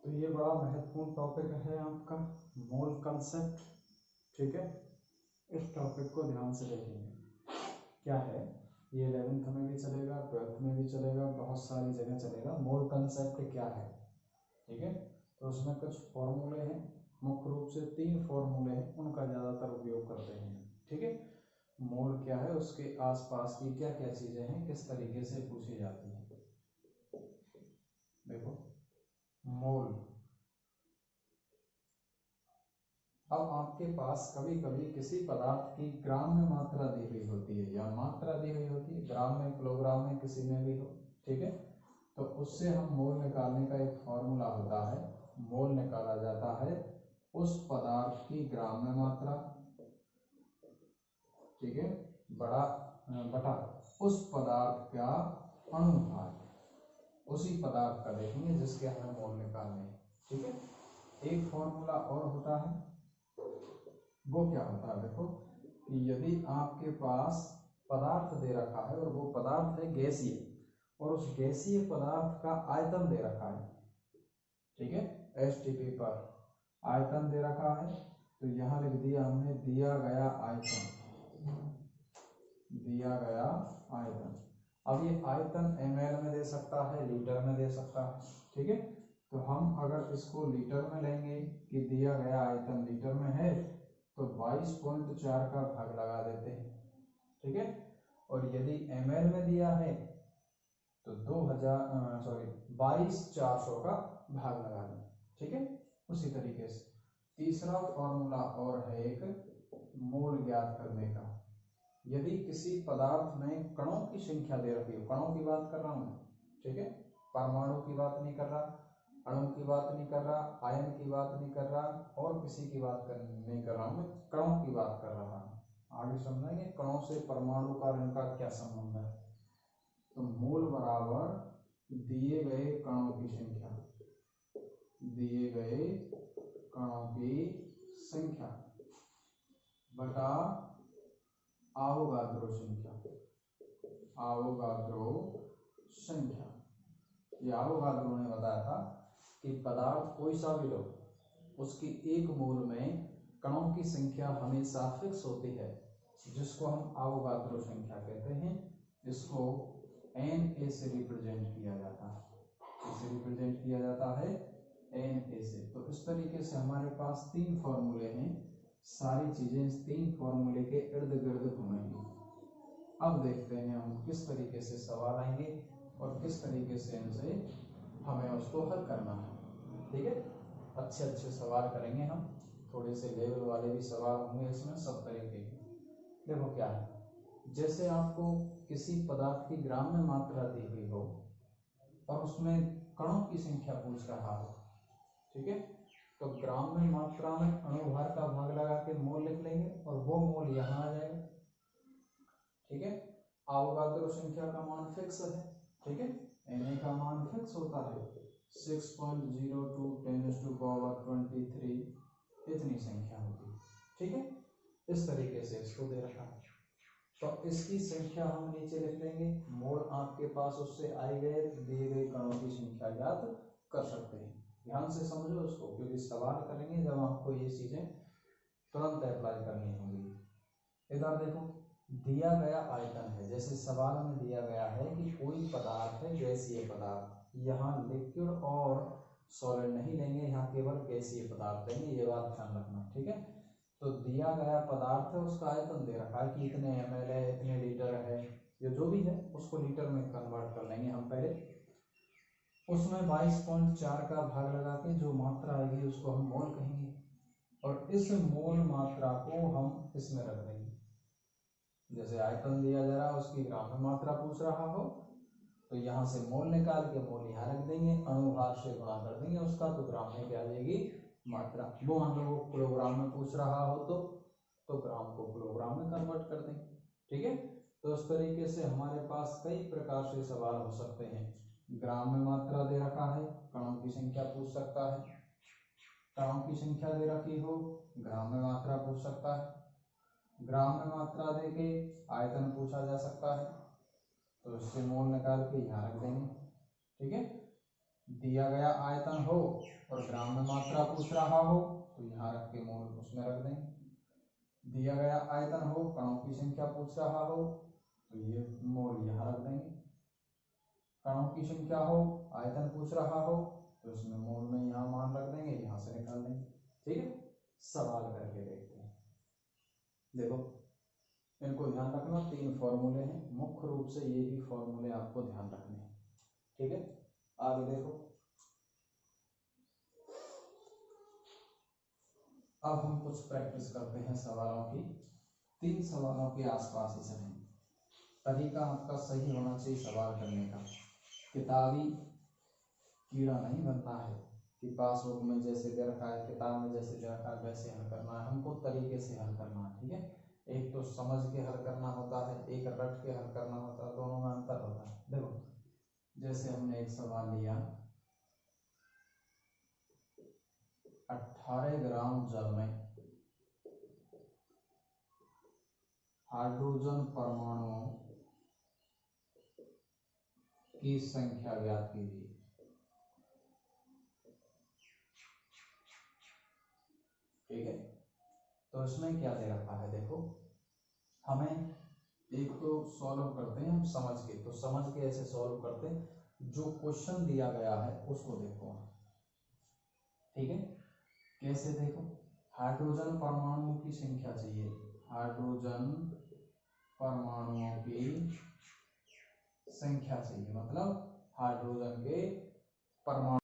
तो ये बड़ा महत्वपूर्ण टॉपिक है आपका मोल कंसेप्ट, ठीक है। इस टॉपिक को ध्यान से देखेंगे। क्या है ये 11th में भी चलेगा, 12th में भी चलेगा, बहुत सारी जगह चलेगा। मोल कंसेप्ट क्या है, ठीक है। तो उसमें कुछ फॉर्मूले हैं, मुख्य रूप से 3 फॉर्मूले हैं, उनका ज़्यादातर उपयोग करते हैं, ठीक है। मोल क्या है, उसके आसपास की क्या क्या चीज़ें हैं, किस तरीके से पूछी जाती हैं। देखो मोल, अब आपके पास कभी कभी किसी पदार्थ की ग्राम में मात्रा दी हुई होती है या मात्रा दी हुई होती है, ग्राम में, किलोग्राम में, किसी में भी हो, ठीक है। तो उससे हम मोल निकालने का एक फॉर्मूला होता है। मोल निकाला जाता है उस पदार्थ की ग्राम में मात्रा, ठीक है, बटा उस पदार्थ का अनुभाग, उसी पदार्थ का देखेंगे जिसके हमें मोल निकालने हैं, ठीक है। एक फॉर्मूला और होता है, वो क्या होता है, देखो कि यदि आपके पास पदार्थ दे रखा है और वो पदार्थ है गैसीय, और उस गैसीय पदार्थ का आयतन दे रखा है, ठीक है, एसटीपी पर आयतन दे रखा है, तो यहाँ लिख दिया हमने दिया गया आयतन, दिया गया आयतन। अब ये आयतन ml में दे सकता है, लीटर में दे सकता है, ठीक है। तो हम अगर इसको लीटर में लेंगे कि दिया गया आयतन लीटर में है, तो 22.4 का भाग लगा देते हैं, ठीक है। और यदि ml में दिया है तो 22,400 का भाग लगा दें, ठीक है। उसी तरीके से तीसरा फॉर्मूला और है एक मोल ज्ञात करने का। यदि किसी पदार्थ में कणों की संख्या दे रखी हो, कणों की बात कर रहा हूँ, ठीक है, परमाणु की बात नहीं कर रहा, अणु की बात नहीं कर रहा, आयन की बात नहीं कर रहा, और किसी की बात नहीं कर रहा हूँ, मैं कणों की बात कर रहा हूँ। आगे समझेंगे कणों से परमाणु का और इनका क्या संबंध है। तो मोल बराबर दिए गए कणों की संख्या, दिए गए कणों की संख्या बटा आवोगाद्रो संख्या, आवोगाद्रो संख्या। ये आवोगाद्रो ने बताया था कि पदार्थ कोई सा भी लो, उसकी एक मोल में कणों की संख्या हमेशा फिक्स होती है, जिसको हम आवोगाद्रो संख्या कहते हैं, जिसको Na से रिप्रेजेंट किया जाता है, इसे रिप्रेजेंट किया जाता है Na से। तो इस तरीके से हमारे पास 3 फॉर्मूले हैं, सारी चीजें इस 3 फॉर्मूले के इर्द गिर्द घूमेंगी। अब देखते हैं हम किस तरीके से सवाल आएंगे और किस तरीके से इनसे हमें उसको हल करना है, ठीक है। अच्छे अच्छे सवाल करेंगे हम, थोड़े से लेवल वाले भी सवाल होंगे इसमें, सब तरीके के। देखो क्या है, जैसे आपको किसी पदार्थ की ग्राम में मात्रा दी हुई हो और उसमें कणों की संख्या पूछ रहा हो, ठीक है, तो ग्राम में मात्रा में अणुभार का भाग लगा के मोल लिख लेंगे और वो मोल यहाँ आ जाएगा, ठीक है। आवोगाद्रो संख्या का मान फिक्स है, ठीक है, Na का मान फिक्स होता है 6.02 10⁻23, इतनी संख्या होती है, ठीक है। इस तरीके से इसको दे रखा है, तो इसकी संख्या हम नीचे लिख लेंगे, मोल आपके पास उससे आए गए दिए गए कणों की संख्या ज्ञात कर सकते हैं। ध्यान से समझो उसको, क्योंकि सवाल करेंगे जब आपको ये चीजें तुरंत अप्लाई करनी होंगी। इधर देखो दिया गया आयतन है, जैसे सवाल में दिया गया है कि कोई पदार्थ है गैसीय पदार्थ, यहाँ लिक्विड और सॉलिड नहीं लेंगे, यहाँ केवल गैसीय पदार्थ लेंगे, ये बात ध्यान रखना, ठीक है। तो दिया गया पदार्थ है, उसका आयतन दे रखा है कि इतने ml है, इतने लीटर है, ये जो भी है उसको लीटर में कन्वर्ट कर लेंगे हम पहले। उसमें 22.4 का भाग लगा के जो मात्रा आएगी उसको हम मोल कहेंगे, और इस मोल मात्रा को हम इसमें रख देंगे। जैसे आयतन दिया जा रहा है, उसकी ग्राम में मात्रा पूछ रहा हो, तो यहाँ से मोल निकाल के मोल यहाँ रख देंगे, अणुभार से गुणा कर देंगे उसका, तो ग्राम में क्या आ जाएगी मात्रा। वो मान लो वो किलोग्राम में पूछ रहा हो तो ग्राम को किलोग्राम में कन्वर्ट कर देंगे, ठीक है। तो इस तरीके से हमारे पास कई प्रकार से सवाल हो सकते हैं। ग्राम में मात्रा दे रखा है, कणों की संख्या पूछ सकता है, कणों की संख्या दे रखी हो, ग्राम में मात्रा पूछ सकता है, ग्राम में मात्रा दे के आयतन पूछा जा सकता है, तो इससे मोल निकाल के यहाँ रख देंगे, ठीक है। दिया गया आयतन हो और ग्राम में मात्रा पूछ रहा हो तो यहाँ रख के मोल उसमें रख देंगे। दिया गया आयतन हो, कणों की संख्या पूछ रहा हो तो ये मोल यहाँ रख देंगे। कणों की संख्या हो, आयतन पूछ रहा हो तो इसमें मोल में यहाँ मान रख देंगे, यहाँ से निकाल देंगे। ठीक है, सवाल करके देखते हैं। देखो इनको ध्यान रखना, 3 फॉर्मूले हैं, मुख्य रूप से ये ही फॉर्मूले आपको ध्यान रखने हैं। ठीक है, आगे देखो। अब हम कुछ प्रैक्टिस करते हैं सवालों की। 3 सवालों के आसपास ही चलेंगे। तरीका आपका सही होना चाहिए सवाल करने का। किताबी कीड़ा नहीं बनना है कि पासबुक में जैसे दे रखा है, किताब में जैसे दे रखा है वैसे हल करना है। हमको तरीके से हल करना है। ठीक है, एक तो समझ के हल करना होता है, एक रट के हल करना होता है, दोनों में अंतर होता है। देखो जैसे हमने एक सवाल लिया, 18 ग्राम जल में हाइड्रोजन परमाणुओं की संख्या ज्ञात कीजिए। ठीक है, तो इसमें क्या दे रखा है, देखो हमें एक तो सॉल्व करते हैं हम समझ के, तो समझ के ऐसे सॉल्व करते हैं, जो क्वेश्चन दिया गया है उसको देखो। ठीक है, कैसे देखो, हाइड्रोजन परमाणुओं की संख्या चाहिए, हाइड्रोजन परमाणुओं की संख्या चाहिए, मतलब हाइड्रोजन के परमाणु